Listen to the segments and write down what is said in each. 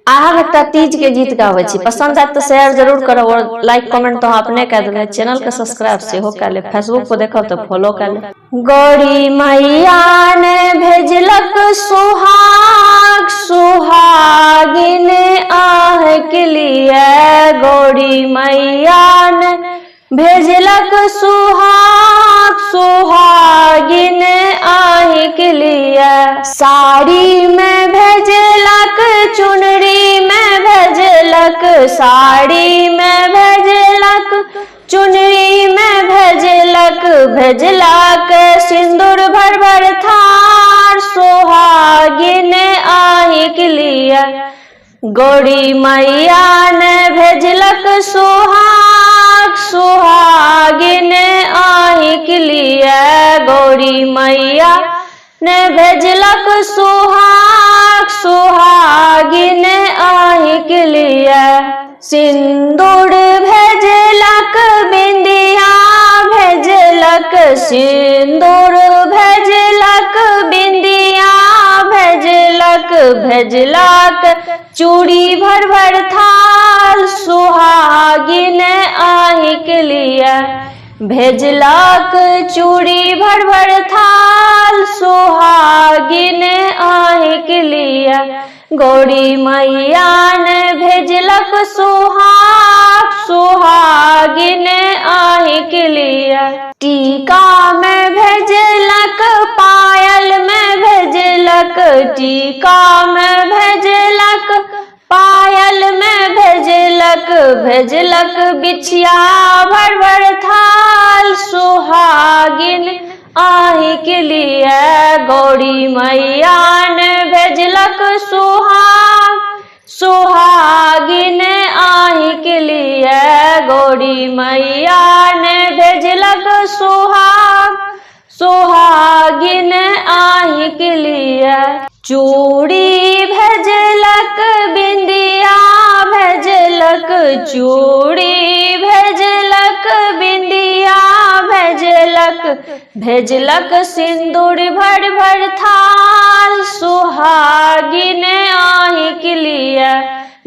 आहा एकटा तीज के गीत गावे छी, पसंद आए तो शेयर जरूर करो और लाइक कमेंट तो अपने कर देना। चैनल के सब्सक्राइब से हो कर ले, फेसबुक पर देखो तो फॉलो कर ले। गौरी मैया ने भेजलक सुहाग सुहागिन आह के लिए, गौरी मैया ने भेजलक सुहाग सुहागिन आह के लिए। साड़ी में भेजलक चुनरी में भेजलक, साड़ी में भेजलक चुनरी में भेजलक, भेजलक सिंदूर भर भर थार सुहागिन आही के लिए। गौरी मैया ने भेजलक सुहाग सुहागिन आही के लिए, गौरी मैया ने भेजलक सुहाग सुहागिन आही के लिए। सिंदूर भेजलक बिंदिया भेजलक, सिंदूर भेजलक बिंदिया भेजलक, भेजलक चूड़ी भर भर थाल सुहागिन आही के लिए। भेजलक चूड़ी भर भर थाल सुहागिन आही के लिए। गौरी मैया ने भेजलक सुहाग सुहागिन आही के लिए। टीका में भेजलक पायल में भेजलक, टीका में भेजलक पायल में भेजलक, भेजलक बिछिया भर भर थाल सुहागिन आही के लिए। गौरी मैया ने भेजलक सुहाग सुहागिन आही के लिए। गौरी मैया ने भेजलक सुहाग सुहागिन आही के लिए। चूड़ी भेजलक बिंदिया भेजलक, चूड़ी भेजलक बिंदिया भेजलक, भेजलक सिंदूर भर भर थाल सुहागिन आही के लिए।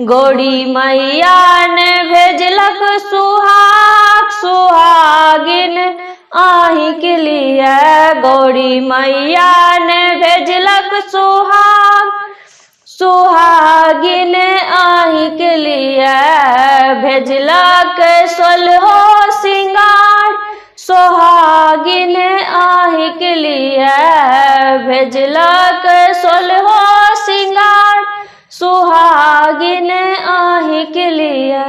गौरी मैया ने भेजलक सुहाग सुहागिन आही के लिए। गौरी मैया ने भेजलक सुहाग सुहागिन आही के लिए। भेजलक सोलहो सिंगार सुहागिन आही के लिए। भेजलक सोलहो सिंगार सुहागिन आही के लिए।